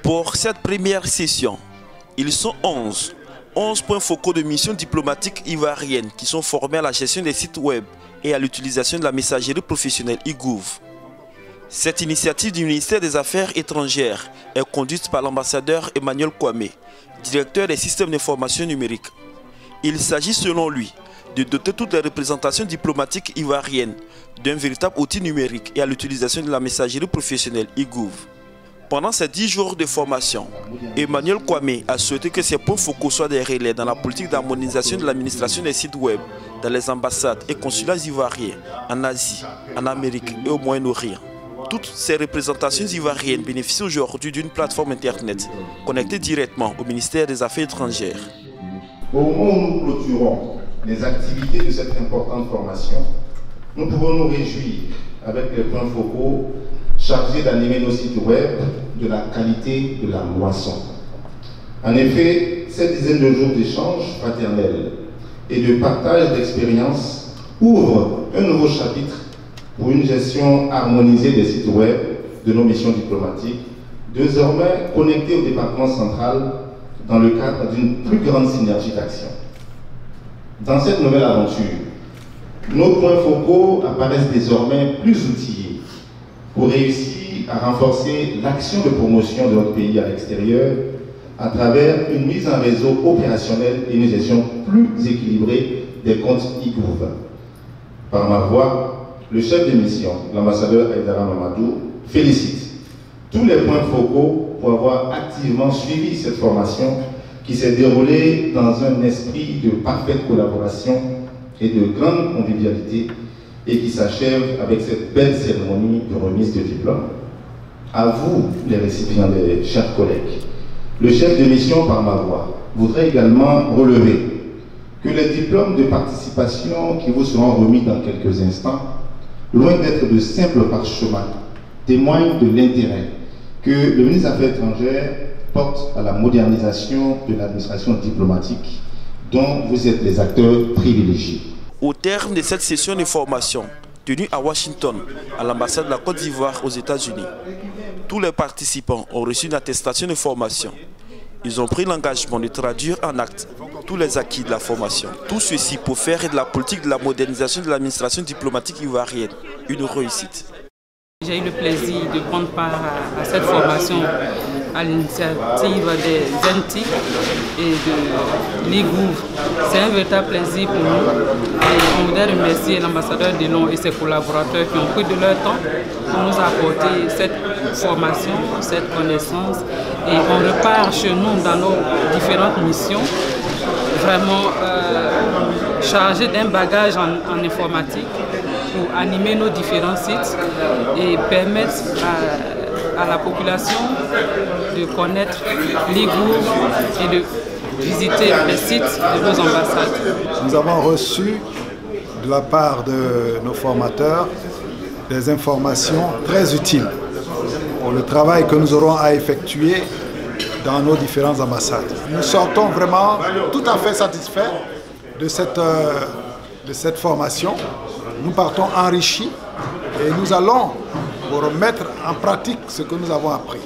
Pour cette première session, ils sont 11 points focaux de missions diplomatiques ivoiriennes qui sont formés à la gestion des sites web et à l'utilisation de la messagerie professionnelle e-Gouv. Cette initiative du ministère des Affaires étrangères est conduite par l'ambassadeur Emmanuel Kwame, directeur des systèmes d'information numérique. Il s'agit selon lui de doter toutes les représentations diplomatiques ivoiriennes d'un véritable outil numérique et à l'utilisation de la messagerie professionnelle e-Gouv. Pendant ces 10 jours de formation, Emmanuel Kwame a souhaité que ces points focaux soient des relais dans la politique d'harmonisation de l'administration des sites web dans les ambassades et consulats ivoiriens en Asie, en Amérique et au Moyen-Orient. Toutes ces représentations ivoiriennes bénéficient aujourd'hui d'une plateforme internet connectée directement au ministère des Affaires étrangères. Au moment où nous clôturons les activités de cette importante formation, nous pouvons nous réjouir avec les points focaux chargés d'animer nos sites web de la qualité de la moisson. En effet, cette dizaine de jours d'échanges fraternels et de partage d'expériences ouvre un nouveau chapitre pour une gestion harmonisée des sites web de nos missions diplomatiques, désormais connectés au département central dans le cadre d'une plus grande synergie d'action. Dans cette nouvelle aventure, nos points focaux apparaissent désormais plus outillés pour réussir à renforcer l'action de promotion de notre pays à l'extérieur à travers une mise en réseau opérationnelle et une gestion plus équilibrée des comptes e-Gouv. Par ma voix, le chef de mission, l'ambassadeur Aïdara Mamadou, félicite tous les points focaux pour avoir activement suivi cette formation qui s'est déroulée dans un esprit de parfaite collaboration et de grande convivialité et qui s'achève avec cette belle cérémonie de remise de diplôme. À vous, les récipients, les chers collègues, le chef de mission, par ma voix, voudrait également relever que les diplômes de participation qui vous seront remis dans quelques instants, loin d'être de simples parchemins, témoignent de l'intérêt que le ministre des Affaires étrangères porte à la modernisation de l'administration diplomatique dont vous êtes les acteurs privilégiés. Au terme de cette session de formation tenue à Washington, à l'ambassade de la Côte d'Ivoire aux États-Unis, tous les participants ont reçu une attestation de formation. Ils ont pris l'engagement de traduire en actes tous les acquis de la formation. Tout ceci pour faire de la politique de la modernisation de l'administration diplomatique ivoirienne une réussite. J'ai eu le plaisir de prendre part à cette formation à l'initiative des ZENTIC et de l'e-Gouv. C'est un véritable plaisir pour nous et on voudrait remercier l'ambassadeur Delon et ses collaborateurs qui ont pris de leur temps pour nous apporter cette formation, cette connaissance et on repart chez nous dans nos différentes missions vraiment chargés d'un bagage en informatique pour animer nos différents sites et permettre à la population de connaître l'e-Gouv et de visiter les sites de nos ambassades. Nous avons reçu de la part de nos formateurs des informations très utiles pour le travail que nous aurons à effectuer dans nos différentes ambassades. Nous sortons vraiment tout à fait satisfaits de cette formation. Nous partons enrichis et nous allons pour mettre en pratique ce que nous avons appris.